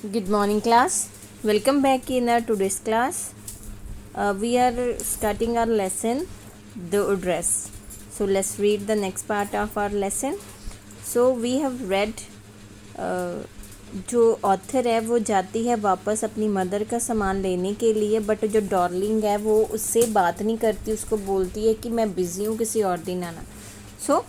Good morning, class. Welcome back in our today's class. We are starting our lesson, the address. So let's read the next part of our lesson. So we have read जो author है वो जाती है वापस अपनी mother का सामान लेने के लिए, बट जो डार्लिंग है वो उससे बात नहीं करती, उसको बोलती है कि मैं बिज़ी हूँ, किसी और दिन आना. सो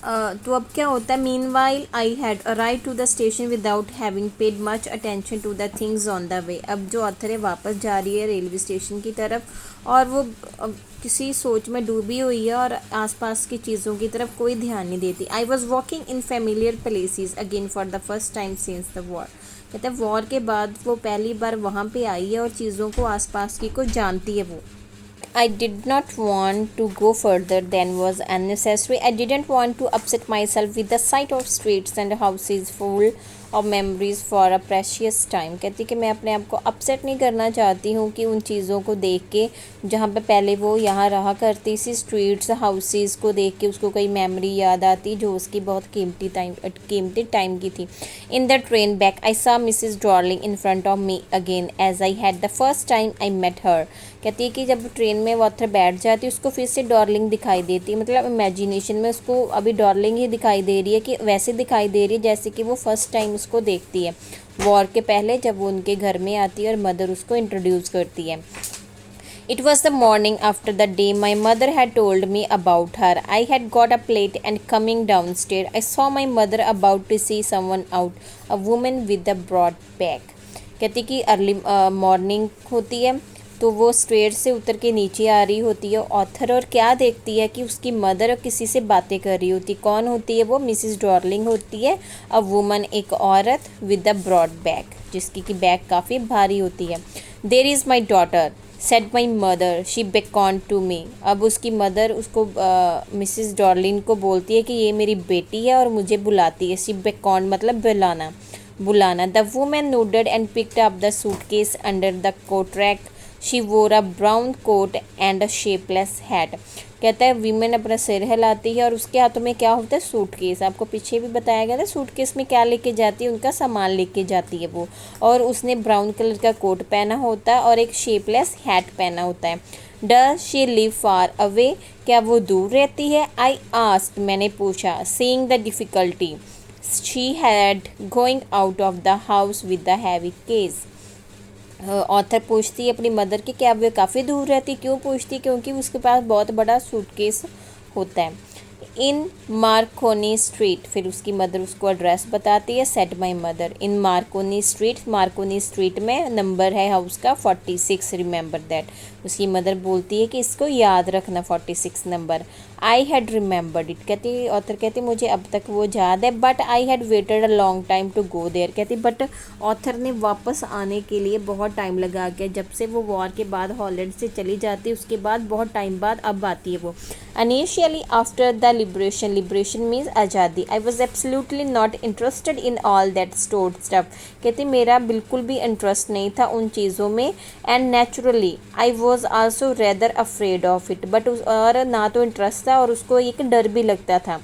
तो अब क्या होता है, meanwhile I had arrive to the station without having paid much attention to the things on the way. अब जो ऑथर है वापस जा रही है रेलवे स्टेशन की तरफ और वो किसी सोच में डूबी हुई है और आसपास की चीज़ों की तरफ कोई ध्यान नहीं देती. I was walking in familiar places again for the first time since the war. कहते हैं वॉर के बाद वो पहली बार वहाँ पे आई है और चीज़ों को आसपास की को जानती है वो. I did not want to go further than was unnecessary. I didn't want to upset myself with the sight of streets and houses full of memories for a precious time. कहती कि मैं अपने आप को अपसेट नहीं करना चाहती हूँ कि उन चीज़ों को देख के जहाँ पे पहले वो यहाँ रहा करती सी, स्ट्रीट्स हाउसेस को देख के उसको कोई मेमोरी याद आती जो उसकी बहुत कीमती टाइम की थी. In the train back I saw Mrs. Darling in front of me again as I had the first time I met her. कहती है कि जब ट्रेन में वो ऑथर बैठ जाती है उसको फिर से डार्लिंग दिखाई देती है, मतलब इमेजिनेशन में उसको अभी डार्लिंग ही दिखाई दे रही है, कि वैसे दिखाई दे रही है जैसे कि वो फर्स्ट टाइम उसको देखती है वॉर के पहले, जब वो उनके घर में आती है और मदर उसको इंट्रोड्यूस करती है. It was the morning after the day my mother had told me about her. I had got a plate and coming downstairs, I saw my mother about to see someone out, a woman with a broad bag. कहती कि early morning होती है तो वो stair से उतर के नीचे आ रही होती है ऑथर, और क्या देखती है कि उसकी मदर और किसी से बातें कर रही होती. कौन होती है वो? मिसिस डार्लिंग होती है. अ वुमन, एक औरत, विद अ ब्रॉड बैग, जिसकी की बैग काफ़ी भारी होती है. There is my daughter said my mother, she beckon to me. अब उसकी मदर उसको मिसिस डार्लिंग को बोलती है कि ये मेरी बेटी है और मुझे बुलाती है. शी बेकॉन मतलब बुलाना. The woman nodded and picked up the suitcase under the coat rack. She wore a brown coat and a shapeless hat. कहता है वीमेन अपना सिर हिलाती है और उसके हाथों में क्या होता है? सूटकेस. आपको पीछे भी बताया गया था सूटकेस में क्या लेके जाती है, उनका सामान लेके जाती है वो. और उसने ब्राउन कलर का कोट पहना होता है और एक शेपलेस हैट पहना होता है. Does she live far away, क्या वो दूर रहती है? आई आस्क्ड, मैंने पूछा. Seeing the difficulty she had going out of the house with the heavy case. Author पूछती है अपनी मदर की क्या वो काफ़ी दूर रहती. क्यों पूछती? क्योंकि उसके पास बहुत बड़ा सूटकेस होता है. इन मार्कोनी स्ट्रीट, फिर उसकी मदर उसको एड्रेस बताती है. Set my mother in Markovnikov street में नंबर है हाउस का 46, रिमेंबर दैट. उसकी मदर बोलती है कि इसको याद रखना 46 number. I had remembered it. कहती ऑथर कहती मुझे अब तक वो याद है. But I had waited a long time to go there. कहती बट ऑथर ने वापस आने के लिए बहुत टाइम लगा के, जब से वो वॉर के बाद हॉलैंड से चली जाती है उसके बाद बहुत टाइम बाद अब आती है वो. Initially after the liberation means आज़ादी. I was absolutely not interested in all that stored stuff. कहती मेरा बिल्कुल भी इंटरेस्ट नहीं था उन चीज़ों में. And naturally I was also rather afraid of it. But और ना तो इंटरेस्ट था और उसको एक डर भी लगता था.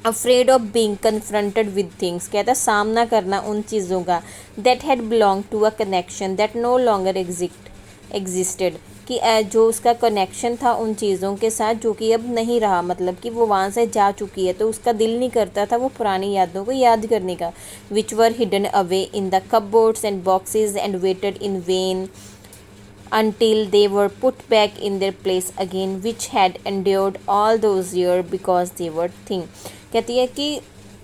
Afraid of being confronted with things. कहता सामना करना उन चीज़ों का. That had belong to a connection that no longer existed. कि जो उसका कनेक्शन था उन चीज़ों के साथ जो कि अब नहीं रहा, मतलब कि वो वहाँ से जा चुकी है तो उसका दिल नहीं करता था वो पुरानी यादों को याद करने का. Which were hidden away in the cupboards and boxes and waited in vain until they were put back in their place again, which had endured all those years because they were thing. कहती है कि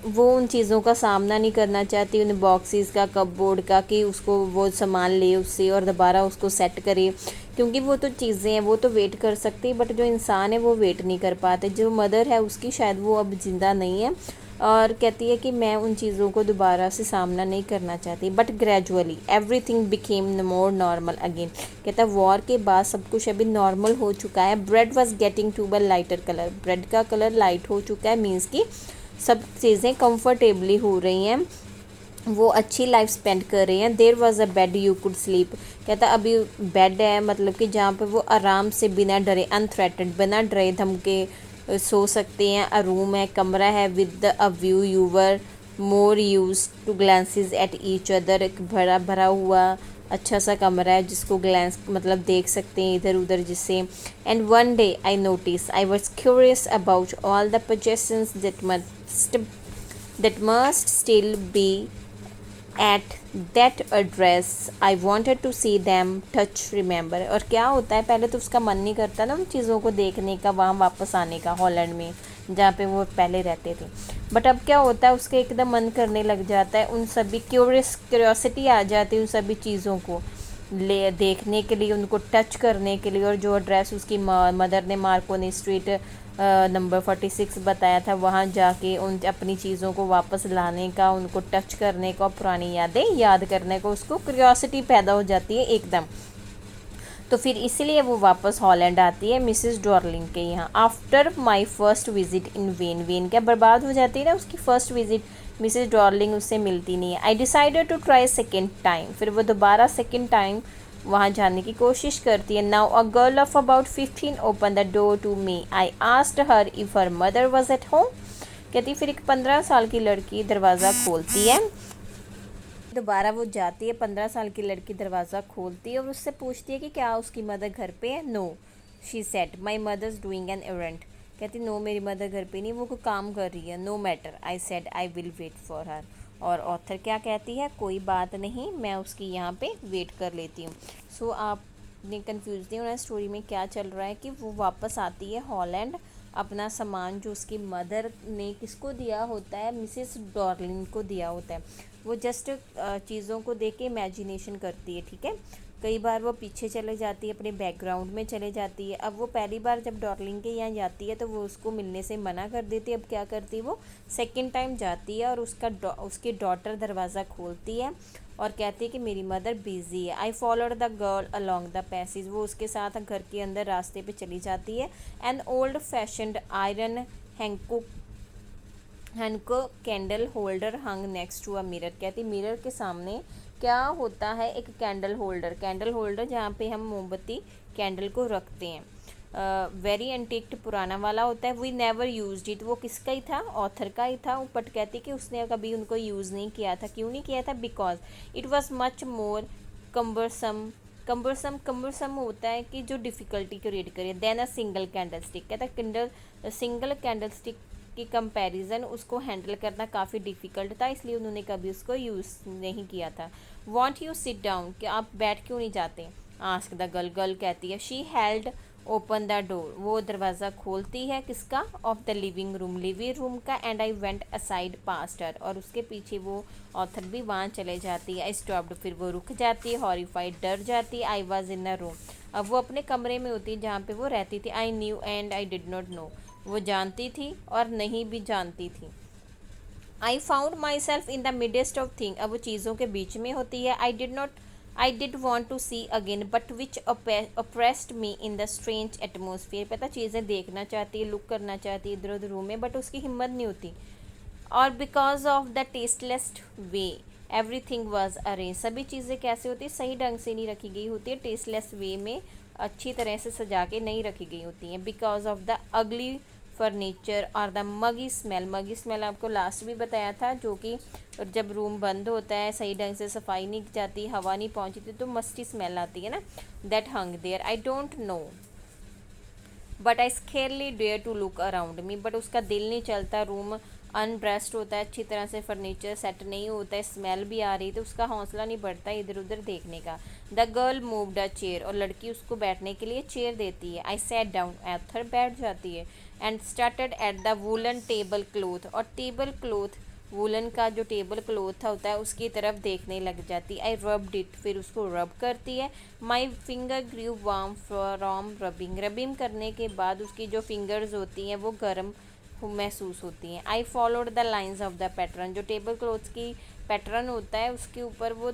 वो उन चीज़ों का सामना नहीं करना चाहती, उन बॉक्सेस का, कपबोर्ड का, कि उसको वो सामान ले उससे और दोबारा उसको सेट करे, क्योंकि वो तो चीज़ें हैं वो तो वेट कर सकती है बट जो इंसान है वो वेट नहीं कर पाते. जो मदर है उसकी शायद वो अब ज़िंदा नहीं है और कहती है कि मैं उन चीज़ों को दोबारा से सामना नहीं करना चाहती. But gradually everything became more normal again. कहता वॉर के बाद सब कुछ अभी नॉर्मल हो चुका है. Bread was getting to a lighter colour. Bread का कलर लाइट हो चुका है, मीन्स कि सब चीज़ें कंफर्टेबली हो रही हैं, वो अच्छी लाइफ स्पेंड कर रहे हैं. There was a bed you could sleep. कहता अभी बेड है, मतलब कि जहाँ पे वो आराम से बिना डरे, अनथ्रेटेड, बिना डरे धमके सो सकते हैं. अ रूम है, कमरा है, with a view, you were more used to glances at each other. एक भरा भरा हुआ अच्छा सा कमरा है जिसको ग्लैंस मतलब देख सकते हैं इधर उधर जिससे। And one day I notice I was curious about all the possessions that must still be at that address. I wanted to see them, touch, remember। और क्या होता है, पहले तो उसका मन नहीं करता ना उन चीज़ों को देखने का, वहाँ वापस आने का, हॉलैंड में जहाँ पे वो पहले रहते थे। बट अब क्या होता है, उसका एकदम मन करने लग जाता है, उन सभी क्यूरियोसिटी आ जाती है उन सभी चीज़ों को ले देखने के लिए, उनको टच करने के लिए। और जो एड्रेस उसकी मदर ने मार्कोनी स्ट्रीट नंबर 46 बताया था, वहाँ जाके उन अपनी चीज़ों को वापस लाने का, उनको टच करने का, पुरानी यादें याद करने को उसको क्यूरियोसिटी पैदा हो जाती है एकदम। तो फिर इसीलिए वो वापस हॉलैंड आती है मिसेस डॉर्लिंग के यहाँ। After my first visit in when, when क्या बर्बाद हो जाती है ना उसकी फर्स्ट विजिट, मिसेस डॉर्लिंग उससे मिलती नहीं है। I decided to try second time, फिर वो दोबारा सेकेंड टाइम वहाँ जाने की कोशिश करती है। Now a girl of about 15 open the door to me. I asked her if her mother was at home. कहती फिर एक 15 साल की लड़की दरवाज़ा खोलती है, दोबारा वो जाती है, 15 साल की लड़की दरवाज़ा खोलती है और उससे पूछती है कि क्या उसकी मदर घर पे है। No she said my mother's doing an errand. कहती नो मेरी मदर घर पे नहीं, वो कोई काम कर रही है। No matter, I said I will wait for her. और ऑथर क्या कहती है, कोई बात नहीं, मैं उसकी यहाँ पे वेट कर लेती हूँ। सो आपने कन्फ्यूज नहीं होना, स्टोरी में क्या चल रहा है कि वो वापस आती है हॉलैंड, अपना सामान जो उसकी मदर ने किसको दिया होता है, मिसेस डॉर्लिंग को दिया होता है। वो जस्ट चीज़ों को देख के इमेजिनेशन करती है, ठीक है। कई बार वो पीछे चले जाती है, अपने बैकग्राउंड में चले जाती है। अब वो पहली बार जब डॉर्लिंग के यहाँ जाती है तो वो उसको मिलने से मना कर देती है। अब क्या करती है, वो सेकंड टाइम जाती है और उसकी डॉटर दरवाज़ा खोलती है और कहती है कि मेरी मदर बिजी है। आई followed the girl along the passage, वो उसके साथ घर के अंदर रास्ते पे चली जाती है। एन ओल्ड फैशन्ड आयरन हैंको candle holder hung next to a mirror. कहती मिरर के सामने क्या होता है, एक कैंडल होल्डर जहाँ पे हम मोमबत्ती कैंडल को रखते हैं। वेरी एंटिक्ट, पुराना वाला होता है। वी नेवर यूज्ड इट, वो किसका ही था, ऑथर का ही था। बट कहती कि उसने कभी उनको यूज़ नहीं किया था। क्यों नहीं किया था, because it was much more cumbersome. Cumbersome होता है कि जो डिफ़िकल्टी क्रिएट करे, than a single candlestick. कहता सिंगल कैंडल स्टिक की कंपैरिजन उसको हैंडल करना काफ़ी डिफ़िकल्ट था, इसलिए उन्होंने कभी उसको यूज़ नहीं किया था। वॉन्ट यू सिट डाउन, कि आप बैठ क्यों नहीं जाते, आस्क द गर्ल कहती है। She held open the door, वो दरवाज़ा खोलती है किसका, ऑफ द लिविंग रूम का। And I went aside past her, और उसके पीछे वो ऑथर भी वहाँ चले जाती है। आई स्टॉप्ड, फिर वो रुक जाती है, हॉरिफाइड, डर जाती है। I was in a room, अब वो अपने कमरे में होती है जहाँ पे वो रहती थी। I knew and I did not know, वो जानती थी और नहीं भी जानती थी। I found myself in the midst of thing, अब वो चीज़ों के बीच में होती है। I did want to see again but which oppressed me in the strange atmosphere. पता चीज़ें देखना चाहती है, लुक करना चाहती है इधर उधर रूम में, बट उसकी हिम्मत नहीं होती। और because of the tasteless way every thing was arrange, सभी चीज़ें कैसे होती है, सही ढंग से नहीं रखी गई होती है, टेस्टलेस वे में अच्छी तरह से सजा के नहीं रखी गई होती हैं। Because of the ugly furniture और द मगी स्मेल आपको लास्ट भी बताया था, जो कि जब रूम बंद होता है, सही ढंग से सफाई नहीं जाती, हवा नहीं पहुंचती, तो मस्टी स्मेल आती है ना, that hung there. I don't know but I scarcely dare to look around me, but उसका दिल नहीं चलता, रूम अनड्रेस्ड होता है, अच्छी तरह से फर्नीचर सेट नहीं होता है, स्मेल भी आ रही, तो उसका हौसला नहीं बढ़ता इधर उधर देखने का। The girl moved a chair, और लड़की उसको बैठने के लिए चेयर देती है। आई सैट डाउन, एथर बैठ जाती है। And started at the woollen table cloth, और टेबल क्लॉथ वुलन का जो टेबल क्लॉथ होता है उसकी तरफ देखने लग जाती। आई रब्ड इट, फिर उसको रब करती है। My finger grew warm from rubbing करने के बाद उसकी जो फिंगर्स होती हैं वो गर्म महसूस होती हैं। आई followed the lines of the pattern, जो टेबल क्लॉथ की पैटर्न होता है उसके ऊपर वो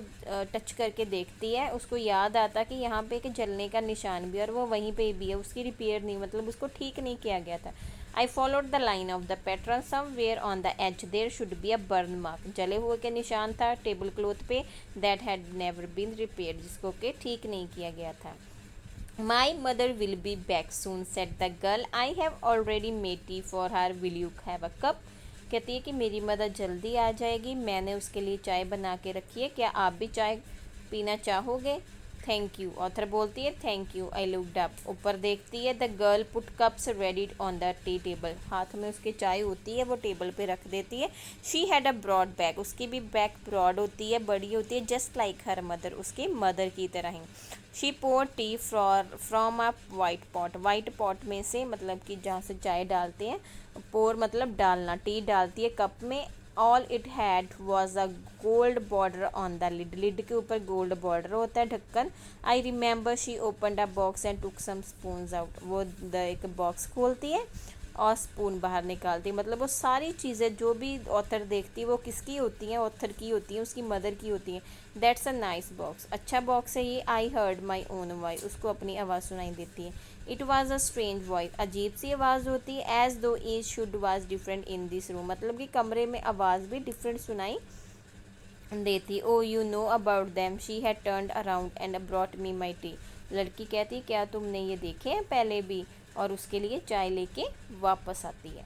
टच करके देखती है, उसको याद आता कि यहाँ पे एक जलने का निशान भी है और वो वहीं पे भी है, उसकी रिपेयर नहीं, मतलब उसको ठीक नहीं किया गया था। I followed the line of the pattern, somewhere on the edge there should be a burn mark, जले हुए के निशान था टेबल क्लॉथ पे, that had never been repair, जिसको कि ठीक नहीं किया गया था। My mother will be back soon, said the girl. I have already made tea for her. Will you have a cup? कहती है कि मेरी मदर जल्दी आ जाएगी, मैंने उसके लिए चाय बना के रखी है, क्या आप भी चाय पीना चाहोगे? Thank you. ऑथर बोलती है thank you. I looked up. ऊपर देखती है। The girl put cups ready on the tea table. हाथ में उसके चाय होती है, वो टेबल पे रख देती है। She had a broad back. उसकी भी बैक ब्रॉड होती है, बड़ी होती है, जस्ट लाइक हर मदर, उसकी मदर की तरह ही। She pour tea from a white pot. White pot में से मतलब कि जहाँ से चाय डालते हैं, पोर मतलब डालना, टी डालती है कप में। All it had was a gold border on the lid. Lid के ऊपर गोल्ड बॉर्डर होता है, ढक्कन। I remember she opened a box and took some spoons out. वो एक बॉक्स खोलती है और स्पून बाहर निकालती है। मतलब वो सारी चीज़ें जो भी ऑथर देखती है वो किसकी होती हैं? ऑथर की होती हैं, उसकी मदर की होती हैं। That's a nice box. अच्छा बॉक्स है ये। I heard my own voice. उसको अपनी आवाज़ सुनाई देती है। It was a strange voice. अजीब सी आवाज़ होती है। As though each should was different in this room. मतलब कि कमरे में आवाज़ भी डिफरेंट सुनाई देती। Oh you know about them. She had turned around and brought me my tea. लड़की कहती क्या तुमने ये देखे हैं पहले भी? और उसके लिए चाय लेके वापस आती है।